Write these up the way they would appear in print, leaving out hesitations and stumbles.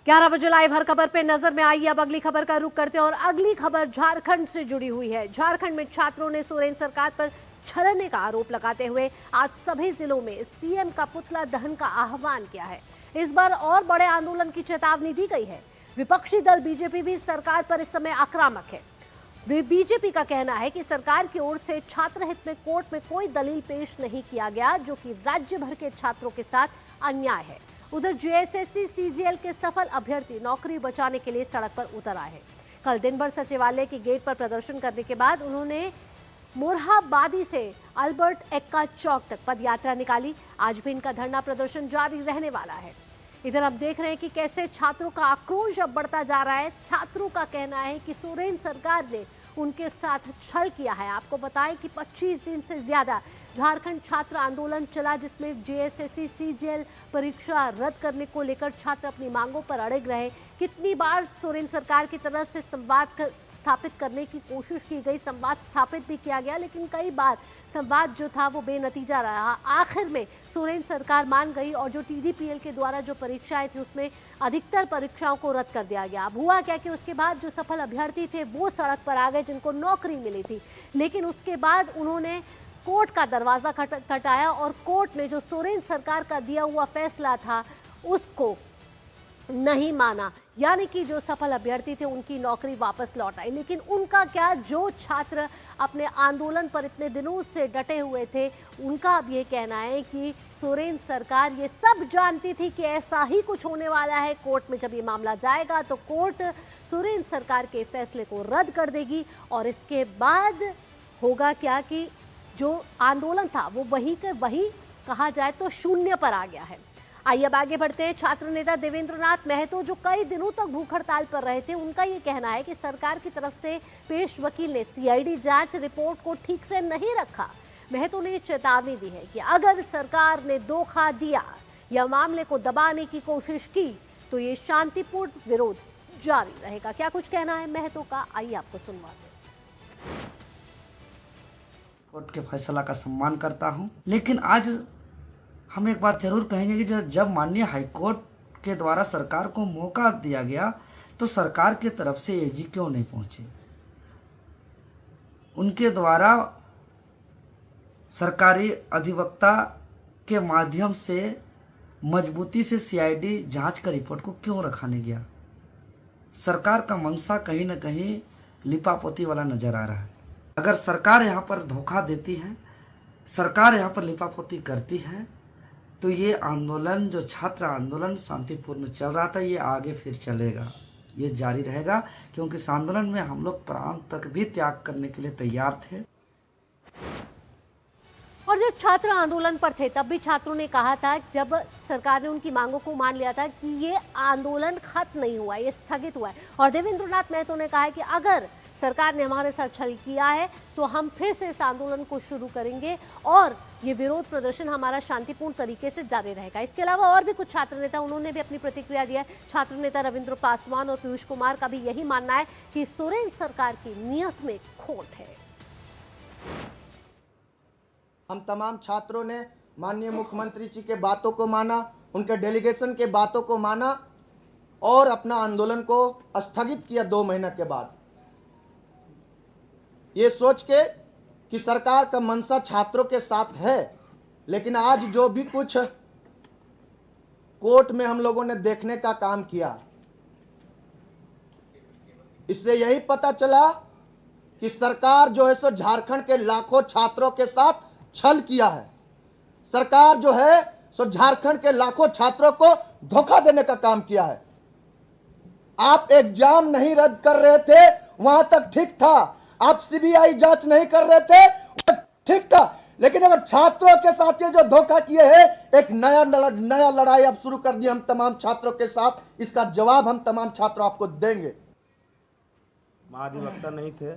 11 बजे लाइव हर खबर पे नजर में आई। अब अगली खबर का रुख करते हैं और अगली खबर झारखंड से जुड़ी हुई है। झारखंड में छात्रों ने सोरेन सरकार पर छलने का आरोप लगाते हुए आज सभी जिलों में सीएम का पुतला दहन का आह्वान किया है। इस बार और बड़े आंदोलन की चेतावनी दी गई है। विपक्षी दल बीजेपी भी सरकार पर इस समय आक्रामक है। बीजेपी का कहना है कि सरकार की ओर से छात्र हित में कोर्ट में कोई दलील पेश नहीं किया गया, जो कि राज्य भर के छात्रों के साथ अन्याय है। उधर जेएसएससी सीजीएल के सफल अभ्यर्थी नौकरी बचाने के लिए सड़क पर उतर आए हैं। कल दिन भर सचिवालय के गेट पर प्रदर्शन करने के बाद उन्होंने मोरहाबादी से अल्बर्ट एक्का चौक तक पदयात्रा निकाली। आज भी इनका धरना प्रदर्शन जारी रहने वाला है। इधर अब देख रहे हैं कि कैसे छात्रों का आक्रोश अब बढ़ता जा रहा है। छात्रों का कहना है कि सोरेन सरकार ने उनके साथ छल किया है। आपको बताएं कि 25 दिन से ज्यादा झारखंड छात्र आंदोलन चला, जिसमें जेएसएससी सीजीएल परीक्षा रद्द करने को लेकर छात्र अपनी मांगों पर अड़िग रहे। कितनी बार सोरेन सरकार की तरफ से संवाद स्थापित करने की कोशिश की गई, संवाद स्थापित भी किया गया, लेकिन कई बार संवाद जो था वो बेनतीजा रहा। आखिर में सोरेन सरकार मान गई और जो टीडीपीएल के द्वारा जो परीक्षाएं थी उसमें अधिकतर परीक्षाओं को रद्द कर दिया गया। अब हुआ क्या कि उसके बाद जो सफल अभ्यर्थी थे वो सड़क पर आ गए, जिनको नौकरी मिली थी, लेकिन उसके बाद उन्होंने कोर्ट का दरवाजा खटखटाया और कोर्ट ने जो सोरेन सरकार का दिया हुआ फैसला था उसको नहीं माना, यानी कि जो सफल अभ्यर्थी थे उनकी नौकरी वापस लौट आई। लेकिन उनका क्या, जो छात्र अपने आंदोलन पर इतने दिनों से डटे हुए थे, उनका अब ये कहना है कि सोरेन सरकार ये सब जानती थी कि ऐसा ही कुछ होने वाला है। कोर्ट में जब ये मामला जाएगा तो कोर्ट सोरेन सरकार के फैसले को रद्द कर देगी और इसके बाद होगा क्या कि जो आंदोलन था वो वही के वही कहा जाए तो शून्य पर आ गया है। आइए अब आगे बढ़ते हैं। छात्र नेता देवेंद्रनाथ महतो जो कई दिनों तक भूख हड़ताल पर रहे थे, उनका ये कहना है कि सरकार की तरफ से पेश वकील ने सीआईडी जांच रिपोर्ट को ठीक से नहीं रखा। महतो ने चेतावनी दी है कि अगर सरकार ने धोखा दिया या मामले को दबाने की कोशिश की तो ये शांतिपूर्ण विरोध जारी रहेगा। क्या कुछ कहना है महतो का, आइए आपको सुनवाते हैं। कोर्ट के फैसला का सम्मान करता हूं, लेकिन आज हम एक बात जरूर कहेंगे कि जब माननीय हाईकोर्ट के द्वारा सरकार को मौका दिया गया तो सरकार की तरफ से एजी क्यों नहीं पहुंचे। उनके द्वारा सरकारी अधिवक्ता के माध्यम से मजबूती से सीआईडी जांच का रिपोर्ट को क्यों रखा नहीं गया। सरकार का मंशा कहीं ना कहीं लिपापोती वाला नजर आ रहा है। अगर सरकार यहाँ पर धोखा देती है, सरकार यहाँ पर लिपापोती करती है, तो ये आंदोलन, जो छात्र आंदोलन शांतिपूर्ण चल रहा था, ये आगे फिर चलेगा, ये जारी रहेगा, क्योंकि इस आंदोलन में हम लोग प्राण तक भी त्याग करने के लिए तैयार थे। और जब छात्र आंदोलन पर थे तब भी छात्रों ने कहा था, जब सरकार ने उनकी मांगों को मान लिया था, कि ये आंदोलन खत्म नहीं हुआ, ये स्थगित हुआ है। और देवेंद्रनाथ महतो ने कहा है कि अगर सरकार ने हमारे साथ छल किया है तो हम फिर से इस आंदोलन को शुरू करेंगे और ये विरोध प्रदर्शन हमारा शांतिपूर्ण तरीके से जारी रहेगा। इसके अलावा और भी कुछ छात्र नेता, उन्होंने भी अपनी प्रतिक्रिया दिया। छात्र नेता रविंद्र पासवान और पीयूष कुमार का भी यही मानना है कि सोरेन सरकार की नीयत में खोट है। हम तमाम छात्रों ने माननीय मुख्यमंत्री जी के बातों को माना, उनके डेलीगेशन के बातों को माना और अपना आंदोलन को स्थगित किया 2 महीने के बाद, ये सोच के कि सरकार का मंशा छात्रों के साथ है। लेकिन आज जो भी कुछ कोर्ट में हम लोगों ने देखने का काम किया, इससे यही पता चला कि सरकार जो है सो झारखंड के लाखों छात्रों के साथ छल किया है। सरकार जो है सो झारखंड के लाखों छात्रों को धोखा देने का काम किया है। आप एग्जाम नहीं रद्द कर रहे थे, वहां तक ठीक था। आप सीबीआई जांच नहीं कर रहे थे, ठीक था। लेकिन अगर छात्रों के साथ ये जो धोखा किए हैं, एक नया लड़ाई अब शुरू कर दी हम तमाम छात्रों के साथ। इसका जवाब हम तमाम छात्र आपको देंगे। महाधिवक्ता नहीं थे,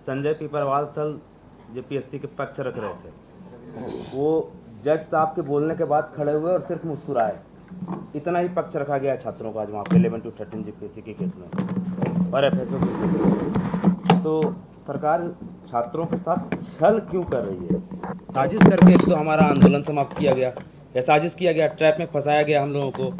संजय पीपरवाल सर जेपीएससी के पक्ष रख रहे थे। वो जज साहब के बोलने के बाद खड़े हुए और सिर्फ मुस्कुराए। इतना ही पक्ष रखा गया छात्रों का आज वहाँ पे 11 to 13 जेपीएससी के केस में और एफएसओ के केस में। तो सरकार छात्रों के साथ छल क्यों कर रही है? साजिश करके तो हमारा आंदोलन समाप्त किया गया या साजिश किया गया, ट्रैप में फंसाया गया हम लोगों को।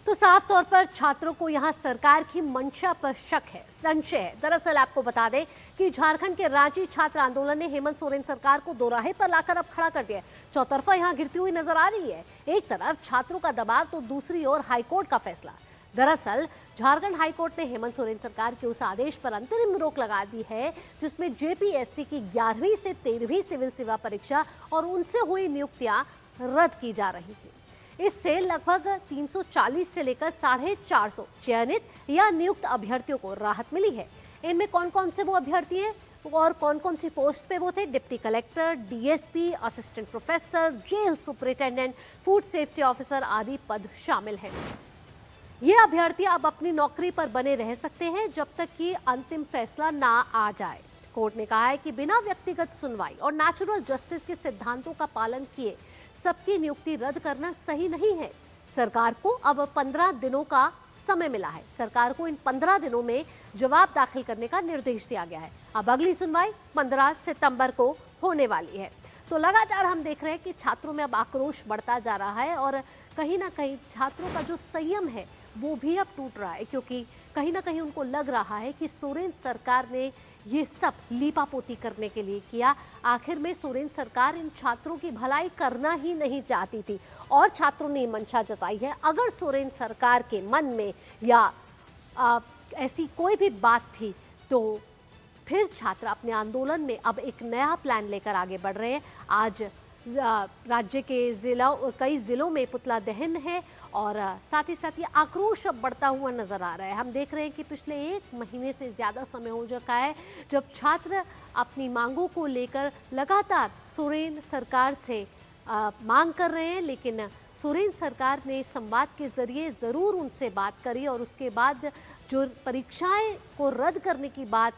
तो साफ तौर पर छात्रों को यहां सरकार की मंशा पर शक है, संशय है। दरअसल आपको बता दें कि झारखंड के रांची छात्र आंदोलन ने हेमंत सोरेन सरकार को दोराहे पर लाकर अब खड़ा कर दिया है। चौतरफा यहां गिरती हुई नजर आ रही है। एक तरफ छात्रों का दबाव तो दूसरी ओर हाईकोर्ट का फैसला। दरअसल झारखंड हाईकोर्ट ने हेमंत सोरेन सरकार के उस आदेश पर अंतरिम रोक लगा दी है जिसमें जेपीएससी की 11वीं से 13वीं सिविल सेवा परीक्षा और उनसे हुई नियुक्तियां रद्द की जा रही थी। इससे लगभग 340 से लेकर 450 चयनित या नियुक्त अभ्यर्थियों को राहत मिली है। इनमें कौन कौन से वो अभ्यर्थी हैं और कौन कौन सी पोस्ट पे वो थे? Deputy collector, DSP, assistant professor, jail superintendent, food safety officer आदि पद शामिल हैं। ये अभ्यर्थी अब अपनी नौकरी पर बने रह सकते हैं जब तक कि अंतिम फैसला ना आ जाए। कोर्ट ने कहा है कि बिना व्यक्तिगत सुनवाई और नेचुरल जस्टिस के सिद्धांतों का पालन किए सबकी नियुक्ति रद्द करना सही नहीं है। सरकार को अब 15 दिनों का समय मिला है। सरकार को इन 15 दिनों में जवाब दाखिल करने का निर्देश दिया गया है। अब अगली सुनवाई 15 सितंबर को होने वाली है। तो लगातार हम देख रहे हैं कि छात्रों में अब आक्रोश बढ़ता जा रहा है और कहीं ना कहीं छात्रों का जो संयम है वो भी अब टूट रहा है, क्योंकि कहीं ना कहीं उनको लग रहा है कि सोरेन सरकार ने ये सब लीपापोती करने के लिए किया। आखिर में सोरेन सरकार इन छात्रों की भलाई करना ही नहीं चाहती थी और छात्रों ने मंशा जताई है। अगर सोरेन सरकार के मन में या ऐसी कोई भी बात थी तो फिर छात्र अपने आंदोलन में अब एक नया प्लान लेकर आगे बढ़ रहे हैं। आज राज्य के कई जिलों में पुतला दहन है और साथ ही आक्रोश अब बढ़ता हुआ नजर आ रहा है। हम देख रहे हैं कि पिछले 1 महीने से ज़्यादा समय हो चुका है जब छात्र अपनी मांगों को लेकर लगातार सोरेन सरकार से मांग कर रहे हैं, लेकिन सोरेन सरकार ने संवाद के जरिए ज़रूर उनसे बात करी और उसके बाद जो परीक्षाएं को रद्द करने की बात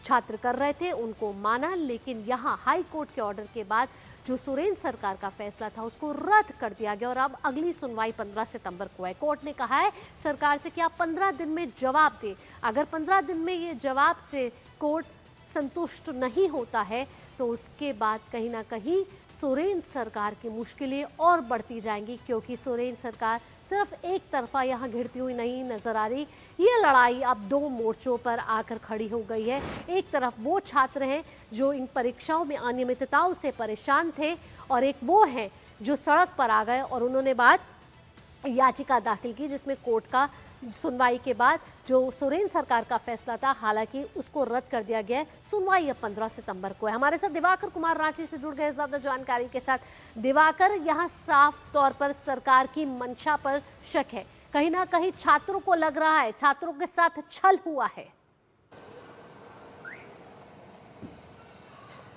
छात्र कर रहे थे उनको माना। लेकिन यहाँ हाई कोर्ट के ऑर्डर के बाद जो सोरेन सरकार का फैसला था उसको रद्द कर दिया गया और अब अगली सुनवाई 15 सितंबर को है। कोर्ट ने कहा है सरकार से कि आप 15 दिन में जवाब दें। अगर 15 दिन में ये जवाब से कोर्ट संतुष्ट नहीं होता है तो उसके बाद कहीं ना कहीं सोरेन सरकार की मुश्किलें और बढ़ती जाएंगी, क्योंकि सोरेन सरकार सिर्फ एक तरफा यहाँ घिरती हुई नहीं नजर आ रही। ये लड़ाई अब 2 मोर्चों पर आकर खड़ी हो गई है। एक तरफ वो छात्र हैं जो इन परीक्षाओं में अनियमितताओं से परेशान थे और एक वो हैं जो सड़क पर आ गए और उन्होंने बाद याचिका दाखिल की जिसमें कोर्ट का सुनवाई के बाद जो सोरेन सरकार का फैसला था हालांकि उसको रद्द कर दिया गया है। सुनवाई अब 15 सितंबर को है। हमारे साथ दिवाकर कुमार रांची से जुड़ गए ज्यादा जानकारी के साथ। दिवाकर, यहाँ साफ तौर पर सरकार की मंशा पर शक है, कहीं ना कहीं छात्रों को लग रहा है छात्रों के साथ छल हुआ है।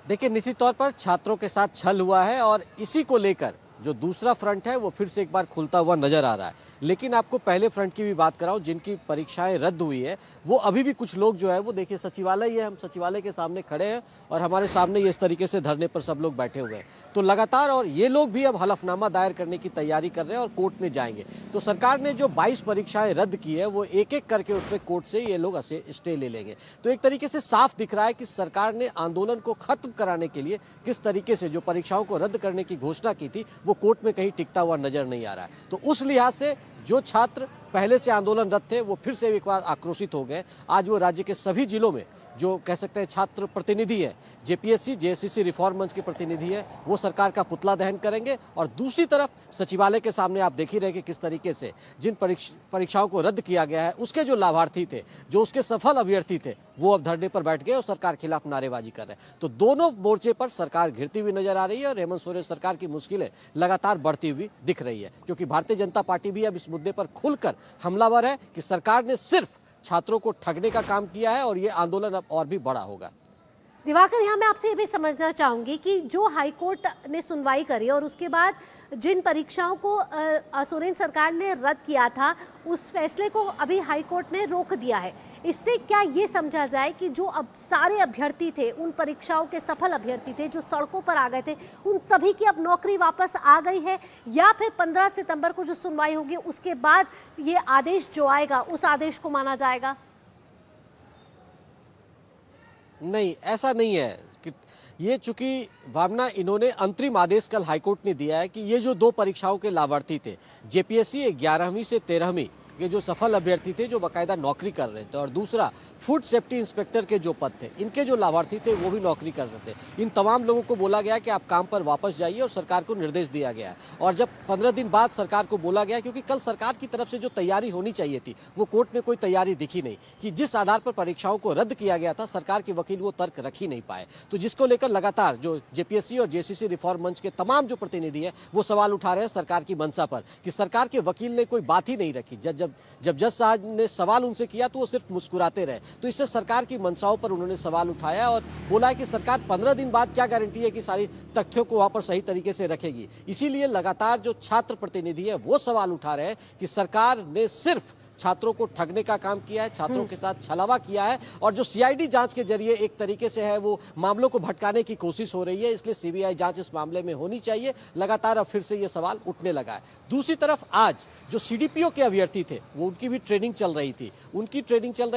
देखिए, निश्चित तौर पर छात्रों के साथ छल हुआ है और इसी को लेकर जो दूसरा फ्रंट है वो फिर से एक बार खुलता हुआ नजर आ रहा है। लेकिन आपको पहले फ्रंट की भी बात कराऊं जिनकी परीक्षाएं रद्द हुई है, वो अभी भी कुछ लोग जो है वो देखिए सचिवालय है, हम सचिवालय के सामने खड़े हैं और हमारे सामने ये इस तरीके से धरने पर सब लोग बैठे हुए हैं। तो लगातार और ये लोग भी अब हलफनामा दायर करने की तैयारी कर रहे हैं और कोर्ट में जाएंगे। तो सरकार ने जो 22 परीक्षाएं रद्द की है वो एक एक करके उस पर कोर्ट से ये लोग स्टे ले लेंगे। तो एक तरीके से साफ दिख रहा है कि सरकार ने आंदोलन को खत्म कराने के लिए किस तरीके से जो परीक्षाओं को रद्द करने की घोषणा की थी वो कोर्ट में कहीं टिकता हुआ नजर नहीं आ रहा है। तो उस लिहाज से जो छात्र पहले से आंदोलनरत थे वो फिर से एक बार आक्रोशित हो गए। आज वो राज्य के सभी जिलों में जो कह सकते हैं छात्र प्रतिनिधि है, जेपीएससी जेएससीसी रिफॉर्म मंच के प्रतिनिधि है, वो सरकार का पुतला दहन करेंगे। और दूसरी तरफ सचिवालय के सामने आप देख ही रहे कि किस तरीके से जिन परीक्षाओं को रद्द किया गया है उसके जो लाभार्थी थे, जो उसके सफल अभ्यर्थी थे, वो अब धरने पर बैठ गए और सरकार के खिलाफ नारेबाजी कर रहे हैं। तो दोनों मोर्चे पर सरकार घिरती हुई नजर आ रही है और हेमंत सोरेन सरकार की मुश्किलें लगातार बढ़ती हुई दिख रही है, क्योंकि भारतीय जनता पार्टी भी अब इस मुद्दे पर खुलकर हमलावर है कि सरकार ने सिर्फ छात्रों को ठगने का काम किया है और ये आंदोलन अब और भी बड़ा होगा। दिवाकर, यहाँ मैं आपसे ये भी समझना चाहूंगी कि जो हाईकोर्ट ने सुनवाई करी और उसके बाद जिन परीक्षाओं को सोरेन सरकार ने रद्द किया था उस फैसले को अभी हाईकोर्ट ने रोक दिया है, इससे क्या ये समझा जाए कि जो अब सारे अभ्यर्थी थे, उन परीक्षाओं के सफल अभ्यर्थी थे जो सड़कों पर आ गए थे, उन सभी की अब नौकरी वापस आ गई है, या फिर 15 सितंबर को जो सुनवाई होगी उसके बाद ये आदेश जो आएगा उस आदेश को माना जाएगा? नहीं, ऐसा नहीं है कि ये चूंकि भावना इन्होंने अंतरिम आदेश कल हाईकोर्ट ने दिया है कि ये जो 2 परीक्षाओं के लाभार्थी थे, जेपीएससी 11वीं से 13वीं, ये जो सफल अभ्यर्थी थे जो बाकायदा नौकरी कर रहे थे, और दूसरा फूड सेफ्टी इंस्पेक्टर के जो पद थे, इनके जो लाभार्थी थे वो भी नौकरी कर रहे थे। इन तमाम लोगों को बोला गया कि आप काम पर वापस जाइए और सरकार को निर्देश दिया गया है। और जब 15 दिन बाद सरकार को बोला गया, क्योंकि कल सरकार की तरफ से जो तैयारी होनी चाहिए थी वो कोर्ट में कोई तैयारी दिखी नहीं, कि जिस आधार पर परीक्षाओं को रद्द किया गया था सरकार के वकील वो तर्क रख ही नहीं पाए, तो जिसको लेकर लगातार जो जेपीएससी और जेसीसी रिफॉर्म मंच के तमाम जो प्रतिनिधि हैं वो सवाल उठा रहे हैं सरकार की मंशा पर, कि सरकार के वकील ने कोई बात ही नहीं रखी। जब जज साहब ने सवाल उनसे किया तो वो सिर्फ मुस्कुराते रहे। तो इससे सरकार की मंशाओं पर उन्होंने सवाल उठाया और बोला कि सरकार 15 दिन बाद क्या गारंटी है कि सारी तथ्यों को वहां पर सही तरीके से रखेगी। इसीलिए लगातार जो छात्र प्रतिनिधि है वो सवाल उठा रहे हैं कि सरकार ने सिर्फ छात्रों को ठगने का काम किया है, छात्रों के साथ छलावा किया है, और जो सीआईडी जांच के जरिए एक तरीके से है वो मामलों को भटकाने की कोशिश हो रही है। इसलिए सीबीआई जांच इस मामले में होनी चाहिए। लगातार अब फिर से ये सवाल उठने लगा है। दूसरी तरफ आज जो सीडीपीओ के अभ्यर्थी थे वो उनकी भी ट्रेनिंग चल रही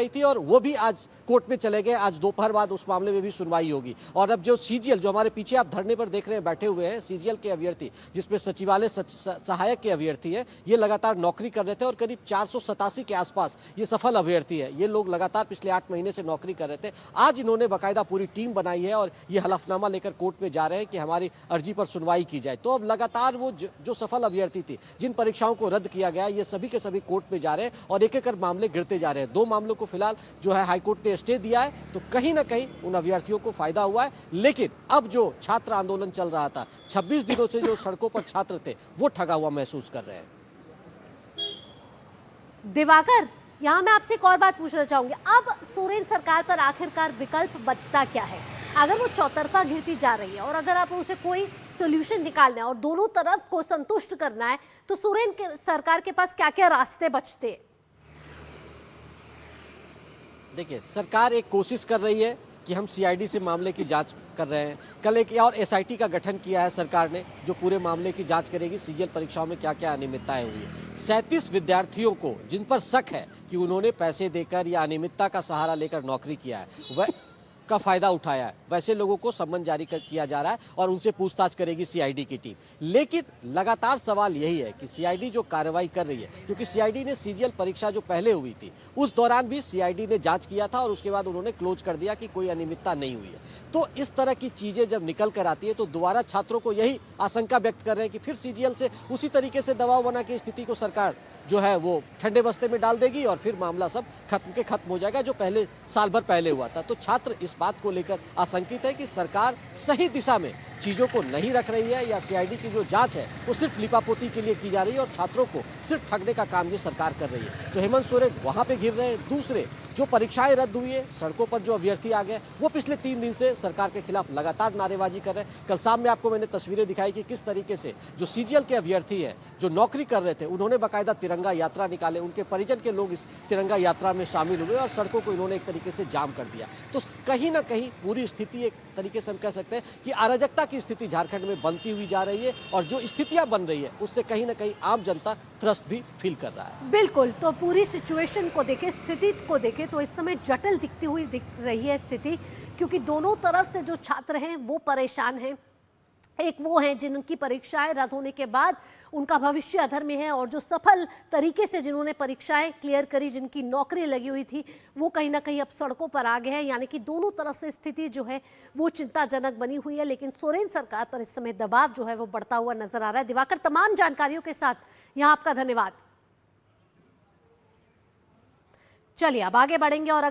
थी, और वो भी आज कोर्ट में चले गए। आज दोपहर बाद उस मामले में भी सुनवाई होगी। और अब जो सीजीएल, जो हमारे पीछे आप धरने पर देख रहे हैं बैठे हुए हैं, सीजीएल के अभ्यर्थी जिसमें सचिवालय सहायक के अभ्यर्थी है, ये लगातार नौकरी कर रहे थे और करीब 487 के आसपास ये सफल अभ्यर्थी है। ये लोग लगातार पिछले 8 महीने से नौकरी कर रहे थे। आज इन्होंने बाकायदा पूरी टीम बनाई है और ये हलफनामा लेकर कोर्ट में जा रहे हैं कि हमारी अर्जी पर सुनवाई की जाए। तो अब लगातार वो जो सफल अभ्यर्थी थी, जिन परीक्षाओं को रद्द किया गया, ये सभी के सभी कोर्ट में जा रहे हैं और एक एक कर मामले गिरते जा रहे हैं। 2 मामलों को फिलहाल जो है हाईकोर्ट ने स्टे दिया है, तो कहीं ना कहीं उन अभ्यर्थियों को फायदा हुआ है। लेकिन अब जो छात्र आंदोलन चल रहा था, 26 दिनों से जो सड़कों पर छात्र थे, वो ठगा हुआ महसूस कर रहे हैं। दिवाकर, यहाँ मैं आपसे एक और बात पूछना चाहूंगी। अब सोरेन सरकार पर आखिरकार विकल्प बचता क्या है? अगर वो चौतरफा घिरती जा रही है और अगर आप उसे कोई सोल्यूशन निकालना है और दोनों तरफ को संतुष्ट करना है, तो सोरेन सरकार के पास क्या क्या रास्ते बचते हैं? देखिए, सरकार एक कोशिश कर रही है कि हम सीआईडी से मामले की जांच कर रहे हैं। कल एक और एसआईटी का गठन किया है सरकार ने, जो पूरे मामले की जांच करेगी, सीजीएल परीक्षाओं में क्या क्या अनियमितताएं हुई है। 37 विद्यार्थियों को जिन पर शक है कि उन्होंने पैसे देकर या अनियमितता का सहारा लेकर नौकरी किया है, वह का फायदा उठाया है, वैसे लोगों को सम्मन जारी किया जा रहा है और उनसे पूछताछ करेगी सीआईडी की टीम। लेकिन लगातार सवाल यही है कि सीआईडी जो कार्रवाई कर रही है, क्योंकि सीआईडी ने सीजीएल परीक्षा जो पहले हुई थी उस दौरान भी सीआईडी ने जांच किया था और उसके बाद उन्होंने क्लोज कर दिया कि कोई अनियमितता नहीं हुई है। तो इस तरह की चीजें जब निकल कर आती है तो दोबारा छात्रों को यही आशंका व्यक्त कर रहे हैं कि फिर सीजीएल से उसी तरीके से दबाव बना के स्थिति को सरकार जो है वो ठंडे बस्ते में डाल देगी और फिर मामला सब खत्म हो जाएगा, जो पहले साल भर पहले हुआ था। तो छात्र इस बात को लेकर आशंकित है कि सरकार सही दिशा में चीजों को नहीं रख रही है, या सीआईडी की जो जांच है वो सिर्फ लिपापोती के लिए की जा रही है और छात्रों को सिर्फ ठगने का काम ये सरकार कर रही है। तो हेमंत सोरेन वहां पे घिर रहे हैं। दूसरे जो परीक्षाएं रद्द हुई है, सड़कों पर जो अभ्यर्थी आ गए, वो पिछले 3 दिन से सरकार के खिलाफ लगातार नारेबाजी कर रहे हैं। कल शाम में आपको मैंने तस्वीरें दिखाई कि किस तरीके से जो सीजीएल के अभ्यर्थी है, जो नौकरी कर रहे थे, उन्होंने बाकायदा तिरंगा यात्रा निकाले। उनके परिजन के लोग इस तिरंगा यात्रा में शामिल हुए और सड़कों को इन्होंने एक तरीके से जाम कर दिया। तो कहीं ना कहीं पूरी स्थिति एक तरीके से हम कह सकते हैं कि अराजकता की स्थिति झारखंड में बनती हुई जा रही है, और जो स्थितियां बन रही है उससे कहीं ना कहीं आम जनता त्रस्त भी फील कर रहा है। बिल्कुल। तो पूरी सिचुएशन को देखे, स्थिति को देखे, तो इस समय जटिल दिख रही है स्थिति, क्योंकि दोनों तरफ से जो छात्र हैं वो परेशान हैं। एक वो हैं जिनकी परीक्षाएं रद्द होने के बाद उनका भविष्य अधर में है, और जो सफल तरीके से जिन्होंने परीक्षाएं क्लियर करी, जिनकी नौकरी लगी हुई थी, वो कहीं ना कहीं अब सड़कों पर आ गए हैं। यानी कि दोनों तरफ से स्थिति जो है वो चिंताजनक बनी हुई है। लेकिन सोरेन सरकार पर इस समय दबाव जो है वो बढ़ता हुआ नजर आ रहा है। दिवाकर, तमाम जानकारियों के साथ यहाँ आपका धन्यवाद। चलिए अब आगे बढ़ेंगे और अगली